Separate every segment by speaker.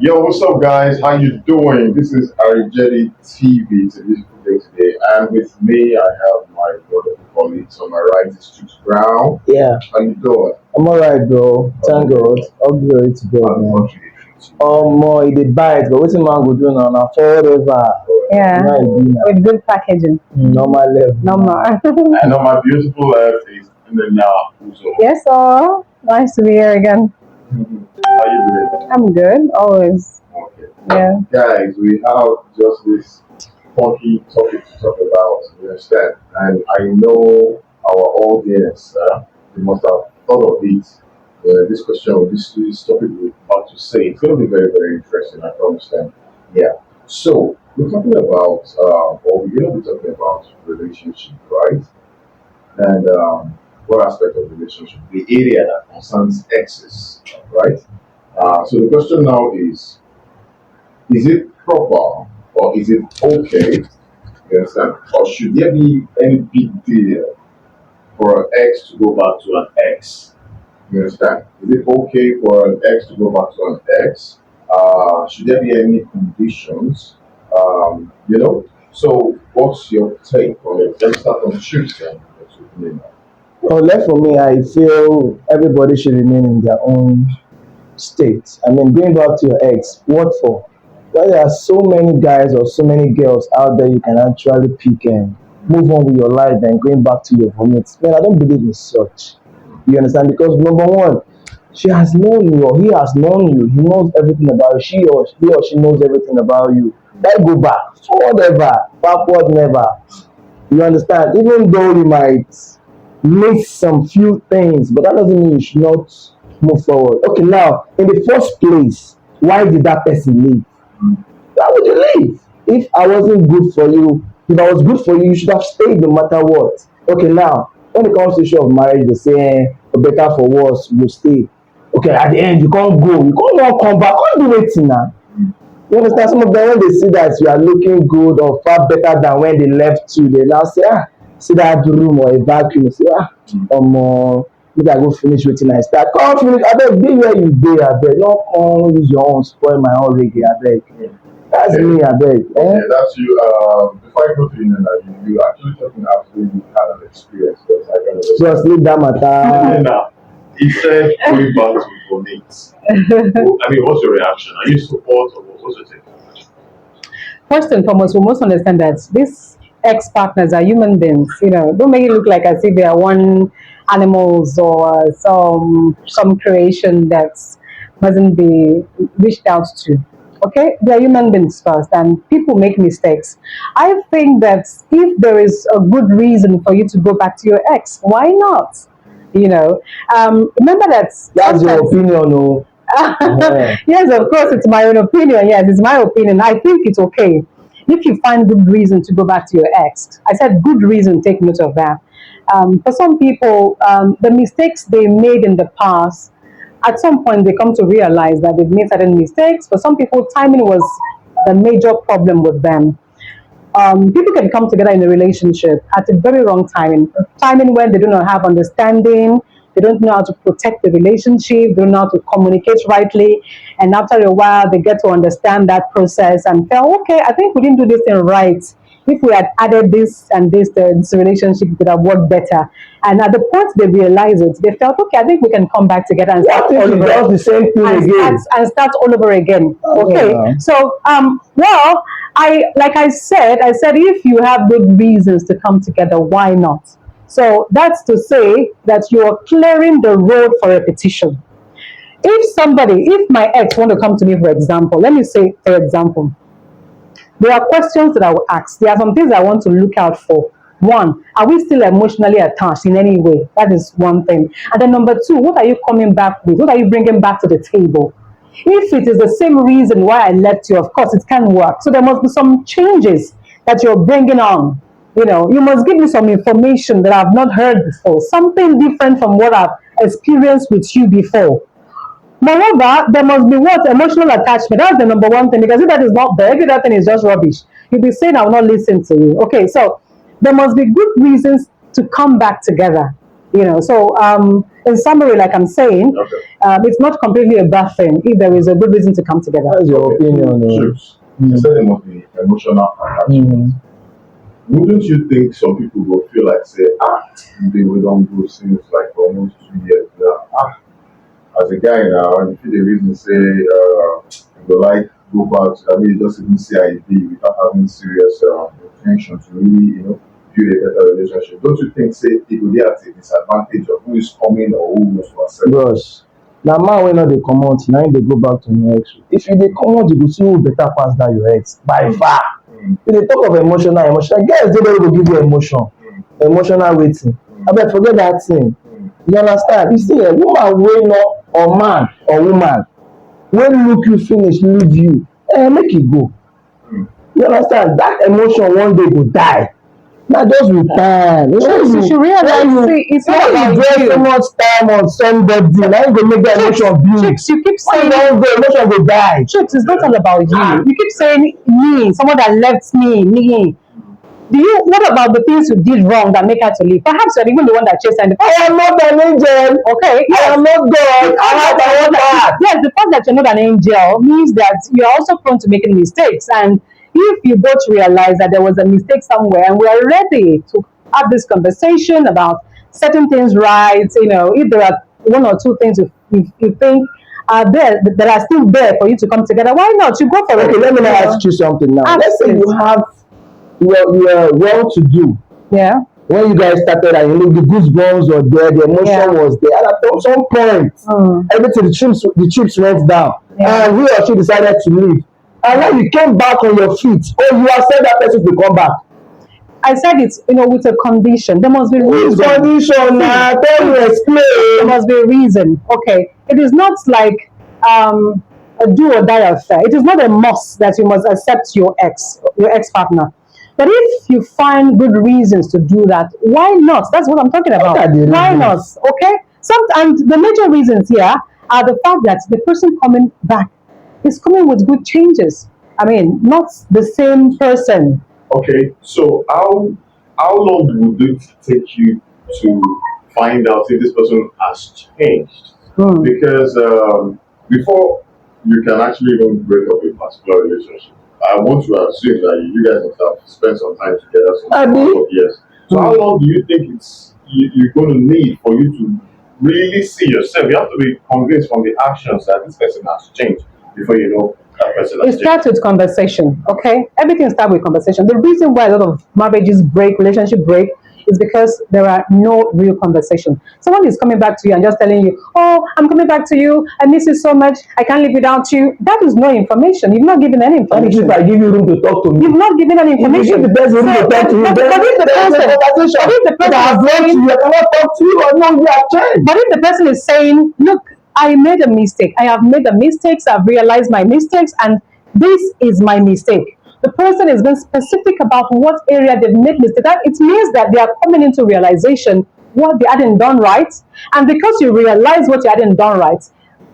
Speaker 1: Yo, what's up, guys? How you doing? This is Arijedi TV. It's a beautiful day today, and with me, I have my wonderful colleagues. On my right is Chooks Brown.
Speaker 2: Yeah,
Speaker 1: How you doing?
Speaker 2: I'm alright, bro. Thank God. All glory to God,
Speaker 1: I'm
Speaker 2: man.
Speaker 1: country treat
Speaker 2: More he did buy it, but what's the man go do now? Now forever.
Speaker 3: Yeah,
Speaker 2: Now it be now.
Speaker 3: with good packaging.
Speaker 2: Normal level.
Speaker 3: Normal.
Speaker 1: And on my beautiful left is Nana Uzo.
Speaker 3: Yes, all. Nice to be here again.
Speaker 1: How you doing?
Speaker 3: I'm good, always.
Speaker 1: Okay.
Speaker 3: Yeah.
Speaker 1: Guys, we have just this funky topic to talk about, you understand? And I know our audience, they must have thought of it. This question, or this topic we're about to say, it's going to be very, very interesting, I can understand. Yeah. So, we're talking about, or we're going to be talking about relationship, right? And what aspect of relationship? The area that concerns exes, right? So the question now is it proper or is it okay? You understand? Or should there be any big deal for an ex to go back to an ex? You understand? Is it okay for an ex to go back to an ex? Should there be any conditions? You know? So, what's your take on it? Let's start on Tuesday.
Speaker 2: Well, left for me, I feel everybody should remain in their own state. I mean, going back to your ex, what for? Well, there are so many guys or so many girls out there you can actually pick and move on with your life and going back to your vomit. Man, I don't believe in such. You understand? Because number one, she has known you or he has known you. He knows everything about you. He or she knows everything about you. Let go back. Forward ever. Backward never. You understand? Even though you might miss some few things, but that doesn't mean you should not move forward. Okay, now in the first place, why did that person leave? Why would you leave? If I wasn't good for you, if I was good for you, you should have stayed no matter what. Okay, now when it comes to issue of marriage, they say for better for worse, you stay. Okay, at the end you can't go, you can't now come back, can't do it now. You understand? Some of them when they see that you are looking good or far better than when they left you, they now say, see that room or a vacuum, say, make I go finish wetin I start. Come finish, abeg dey where you dey abeg, no come use your own spoil my own reggae abeg. That's
Speaker 1: Okay.
Speaker 2: me abeg.
Speaker 1: Yeah, that's you. Before I go to you, you actually talking after you had an experience. Because I can
Speaker 2: Just
Speaker 1: understand.
Speaker 2: leave that matter.
Speaker 1: Now, he said going back to donate. I mean, what's your reaction? Are you support or what's your take?
Speaker 3: First and foremost, we must understand that these ex-partners are human beings. Don't make it look like as if they are one animals or some creation that mustn't be reached out to. Okay, they are human beings first, and people make mistakes. I think that if there is a good reason for you to go back to your ex, why not? You know, remember that
Speaker 2: That's your
Speaker 3: sometimes
Speaker 2: opinion o. Yeah.
Speaker 3: yes, of course, it's my own opinion. Yes, it's my opinion. I think it's okay if you find good reason to go back to your ex. I said good reason, take note of that. For some people, the mistakes they made in the past, at some point they come to realize that they've made certain mistakes. For some people, timing was the major problem with them. People can come together in a relationship at a very wrong timing when they do not have understanding, they don't know how to protect the relationship, they don't know how to communicate rightly, and after a while they get to understand that process and feel, okay, I think we didn't do this thing right. If we had added this and this, this relationship could have worked better. And at the point they realize it, they felt, okay, I think we can come back together and
Speaker 2: I
Speaker 3: start
Speaker 2: think
Speaker 3: all
Speaker 2: he
Speaker 3: over
Speaker 2: does the same thing
Speaker 3: and
Speaker 2: again.
Speaker 3: start all over again. Okay.
Speaker 2: Yeah.
Speaker 3: So, well, I said, if you have good reasons to come together, why not? So that's to say that you are clearing the road for repetition. If my ex want to come to me, for example, let me say, for example, there are questions that I will ask. There are some things I want to look out for. One, are we still emotionally attached in any way? That is one thing. And then number two, what are you coming back with? What are you bringing back to the table? If it is the same reason why I left you, of course, it can work. So there must be some changes that you're bringing on. You must give me some information that I've not heard before, something different from what I've experienced with you before. Moreover, there must be what? Emotional attachment. That's the number one thing. Because if that is not there, every other thing is just rubbish. You'll be saying, I will not listen to you. Okay, so there must be good reasons to come back together. So in summary, like I'm saying,
Speaker 1: Okay.
Speaker 3: it's not completely a bad thing if there is a good reason to come together.
Speaker 2: That's your opinion.
Speaker 1: Trips. You said there must be emotional attachment. Wouldn't you think some people will feel like say, we don't go since like almost 2 years now. As a guy now, you feel the reason say you go like go back to just even CID without having serious intention to really, build a better relationship. Don't you think say it will be at a disadvantage of who is coming or who wants to accept?
Speaker 2: Bros, na man wey no dey comot na him dey go back to him ex. If you dey comot, you go see who better pass that your ex by far. You dey talk of emotional girls dey there wey go give you emotional waiting. Abeg forget that thing. You understand? You see woman wey no or man or woman wey look you finish leave you, make e go. You understand? That emotion one day go die. Na just with time.
Speaker 3: You should realize it's not about
Speaker 2: you so much time on somebody. Na you go make that emotion build.
Speaker 3: Chicks, you keep saying
Speaker 2: emotion go die.
Speaker 3: Chicks, it's not all about you. You keep saying me, someone that left me. What about the things you did wrong that make her to leave? Perhaps you're even the one that chased her.
Speaker 2: I am not an angel.
Speaker 3: Okay, yes.
Speaker 2: I am not God.
Speaker 3: Yes, the fact that you're not an angel means that you're also prone to making mistakes. And if you both realize that there was a mistake somewhere and we are ready to have this conversation about setting things right, if there are one or two things you think are there that are still there for you to come together, why not? You go for it.
Speaker 2: Okay, let me now ask you something now. Let's say you have you are well to do.
Speaker 3: Yeah.
Speaker 2: When you guys started and the goosebumps were there, the emotion was there. And at some point, everything the chips went down. And he or she decided to leave. And when you came back on your feet, you accept that person to come back.
Speaker 3: I said it's with a condition. There must be a reason.
Speaker 2: Condition now, tell me explain.
Speaker 3: There must be a reason. Okay. It is not like a do or die affair. It is not a must that you must accept your ex partner. But if you find good reasons to do that, why not? That's what I'm talking about. Why not? Okay? And the major reasons here are the fact that the person coming back is coming with good changes. I mean, not the same person.
Speaker 1: Okay, so how long would it take you to find out if this person has changed? Because before you can actually even break up a particular relationship, I want to assume that you guys must have spent some time together, some couple of years. So how long do you think you're going to need for you to really see yourself? You have to be convinced from the actions that this person has changed before you know that person has changed.
Speaker 3: It starts with conversation, okay? Everything starts with conversation. The reason why a lot of marriages break, relationship break, is because there are no real conversation. Someone is coming back to you and just telling you, oh, I'm coming back to you, I miss you so much, I can't live without you. That is no information. You've not given any information.
Speaker 2: If I give you room to talk to me,
Speaker 3: you've not given any information.
Speaker 2: If the person room to talk to you,
Speaker 3: but if the person is saying, look, I made a mistake, I have made the mistakes, I've realized my mistakes, and this is my mistake. The person is being specific about what area they've made mistake. It means that they are coming into realization what they hadn't done right. And because you realize what you hadn't done right,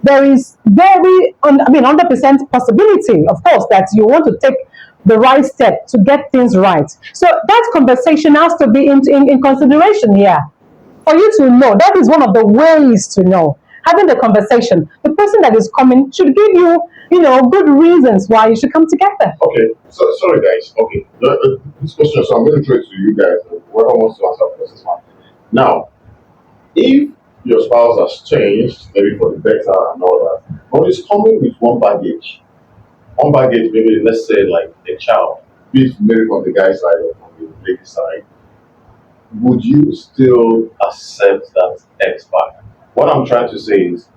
Speaker 3: there is 100% possibility, of course, that you want to take the right step to get things right. So that conversation has to be in consideration here. For you to know, that is one of the ways to know. Having the conversation, the person that is coming should give you, good reasons why you should come together.
Speaker 1: Okay, so sorry guys. Okay, this question, so I'm going to throw it to you guys. Whoever wants to answer first is fine. Now, if your spouse has changed, maybe for the better and all that, but is coming with one baggage, maybe let's say like a child, be it maybe from the guy's side or from the lady side, would you still accept that ex back? What I'm trying to say is,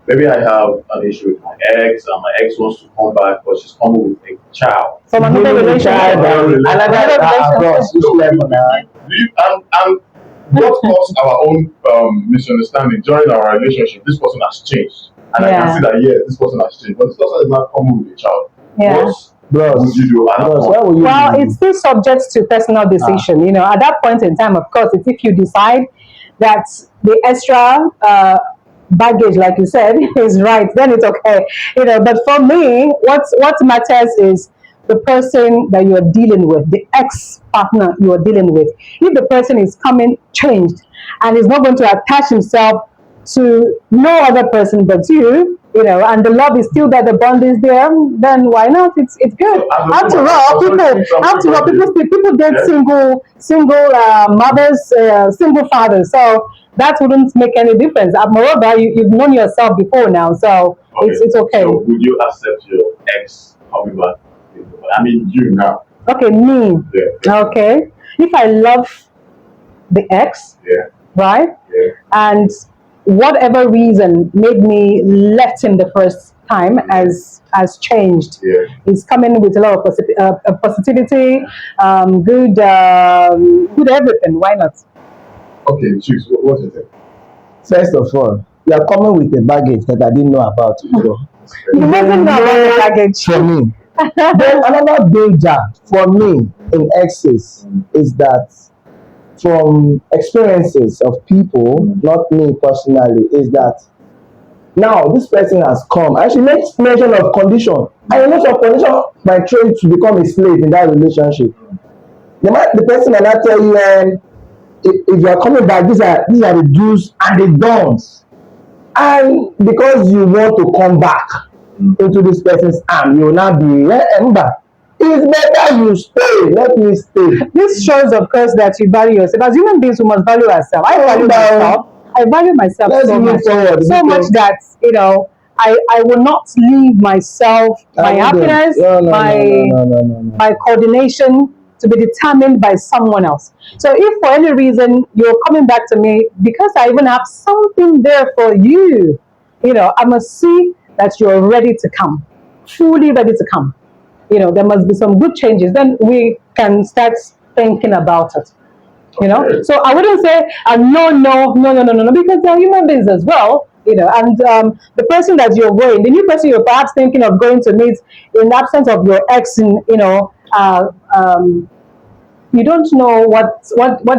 Speaker 1: maybe I have an issue with my ex, and my ex wants to come back, but she's coming with a child.
Speaker 3: From another relationship.
Speaker 1: And what caused our own misunderstanding during our relationship? This person has changed, and I can see that this person has changed, but this person is not coming with a child.
Speaker 3: Yeah.
Speaker 1: What would you do?
Speaker 3: Well, it's still subject to personal decision. At that point in time, of course, it's if you decide that the extra baggage, like you said, is right, then it's okay. But for me, what matters is the person that you are dealing with, the ex-partner you are dealing with. If the person is coming changed and he's not going to attach himself to no other person but you know, and the love is still there, the bond is there, then why not? It's good.
Speaker 1: So as a
Speaker 3: After
Speaker 1: woman,
Speaker 3: all,
Speaker 1: also
Speaker 3: people,
Speaker 1: doing something
Speaker 3: after all,
Speaker 1: about
Speaker 3: people,
Speaker 1: it.
Speaker 3: people get
Speaker 1: Yeah.
Speaker 3: single mothers, single fathers. So that wouldn't make any difference. Moreover, you've known yourself before now, so
Speaker 1: Okay.
Speaker 3: it's okay.
Speaker 1: So would you accept your ex coming back? I mean, you now.
Speaker 3: Okay, me.
Speaker 1: Yeah.
Speaker 3: Okay, if I love the ex,
Speaker 1: Yeah.
Speaker 3: right,
Speaker 1: Yeah.
Speaker 3: and whatever reason made me left him the first time has changed.
Speaker 1: Yeah.
Speaker 3: It's coming with a lot of positivity, good everything. Why not?
Speaker 1: Okay, choose. What is it?
Speaker 2: First of all, you are coming with a baggage that I didn't know about before.
Speaker 3: You mustn't know about the baggage.
Speaker 2: For me. Then another danger for me in exes is that from experiences of people, not me personally, is that now this person has come and she makes mention of condition. And you know some condition might train to become a slave in that relationship. The person might not tell you if you are coming back, these are the do's and the don'ts. And because you want to come back into this person's arm, you will not be remember. It's better you stay. Let me stay.
Speaker 3: This shows, of course, that you value yourself. As human beings, we must value ourselves. I value myself. I value myself
Speaker 2: Let's
Speaker 3: so
Speaker 2: move
Speaker 3: much,
Speaker 2: forward.
Speaker 3: so much that I will not leave myself, my happiness, my coordination to be determined by someone else. So if for any reason you're coming back to me because I even have something there for you, I must see that you're ready to come, fully ready to come. There must be some good changes. Then we can start thinking about it.
Speaker 1: Okay.
Speaker 3: So I wouldn't say no, because they're human beings as well. And the person that you're going, the new person you're perhaps thinking of going to meet, in the absence of your ex, you don't know what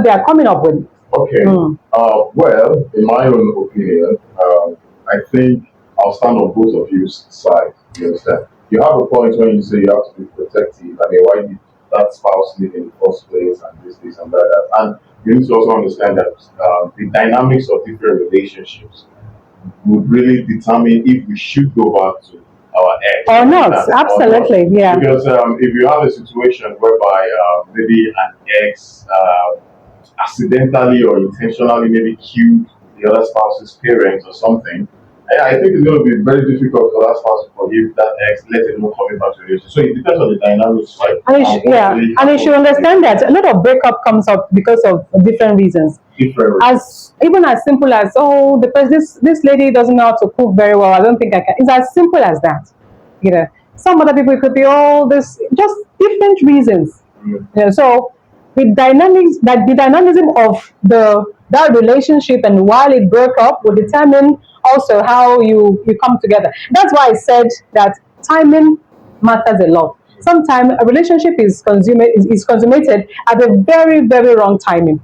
Speaker 3: they are coming up with.
Speaker 1: Okay. Well, in my own opinion, I think I'll stand on both of you side. You understand? You have a point when you say you have to be protective. I mean, why did that spouse leave in the first place, and this, and that. And you need to also understand that the dynamics of different relationships would really determine if we should go back to our ex
Speaker 3: Or not,
Speaker 1: or not.
Speaker 3: absolutely, yeah.
Speaker 1: Because if you have a situation whereby maybe an ex accidentally or intentionally maybe killed the other spouse's parents or something, I think it's going to be very difficult for that spouse to forgive that ex, let alone coming back to the relationship. So it depends on the dynamics, right?
Speaker 3: And you should understand that a lot of breakup comes up because of different reasons. Even as simple as this lady doesn't know how to cook very well. I don't think I can. It's as simple as that. Some other people, it could be all this, just different reasons. So the dynamism of that relationship and while it broke up will determine also how you come together. That's why I said that timing matters a lot. Sometimes a relationship is consummated at a very, very wrong timing.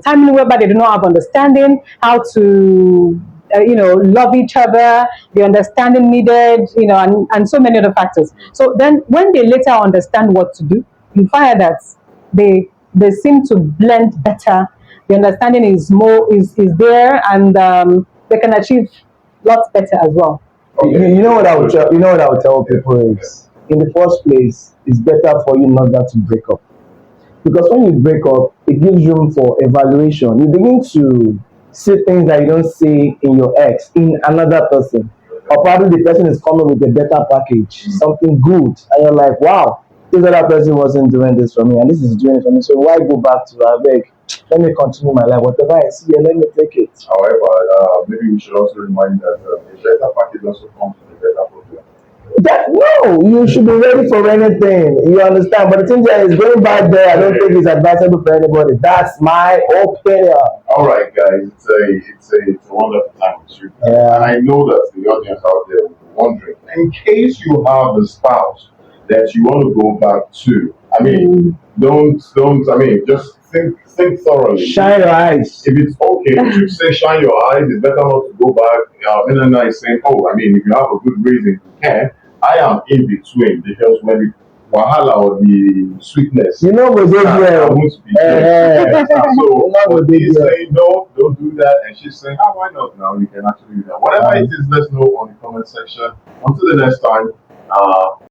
Speaker 3: Timing whereby they do not have understanding how to love each other, the understanding needed, and so many other factors. So then when they later understand what to do, you find that they seem to blend better. The understanding is there, and they can achieve lots better as well.
Speaker 2: You know what I would tell people is, in the first place, it's better for you not to break up. Because when you break up, it gives room for evaluation. You begin to see things that you don't see in your ex, in another person. Or probably the person is coming with a better package, something good. And you're like, wow, this other person wasn't doing this for me, and this is doing it for me. So why go back to Abeg? Let me continue my life. Whatever I see here, let me take it.
Speaker 1: However, maybe we should also remind that a better package also comes with a better problem.
Speaker 2: No, you should be ready for anything. You understand? But the thing there is going back there, I don't think it's advisable for anybody. That's my opinion.
Speaker 1: All right, guys, it's a wonderful time with you.
Speaker 2: Yeah.
Speaker 1: And I know that the audience out there will be wondering, in case you have a spouse that you want to go back to, I mean, just think thoroughly.
Speaker 2: Shine your eyes.
Speaker 1: If it's okay, you should say shine your eyes. It's better not to go back. Is saying, if you have a good reason, you can. I am in between, because when wahala or the sweetness.
Speaker 2: You know what they
Speaker 1: I
Speaker 2: do.
Speaker 1: won't be there.
Speaker 2: You know
Speaker 1: So
Speaker 2: what they
Speaker 1: he's
Speaker 2: do.
Speaker 1: saying no, don't do that, and she's saying, ah, why not now? You can actually do that. Whatever it is, let's know on the comment section. Until the next time,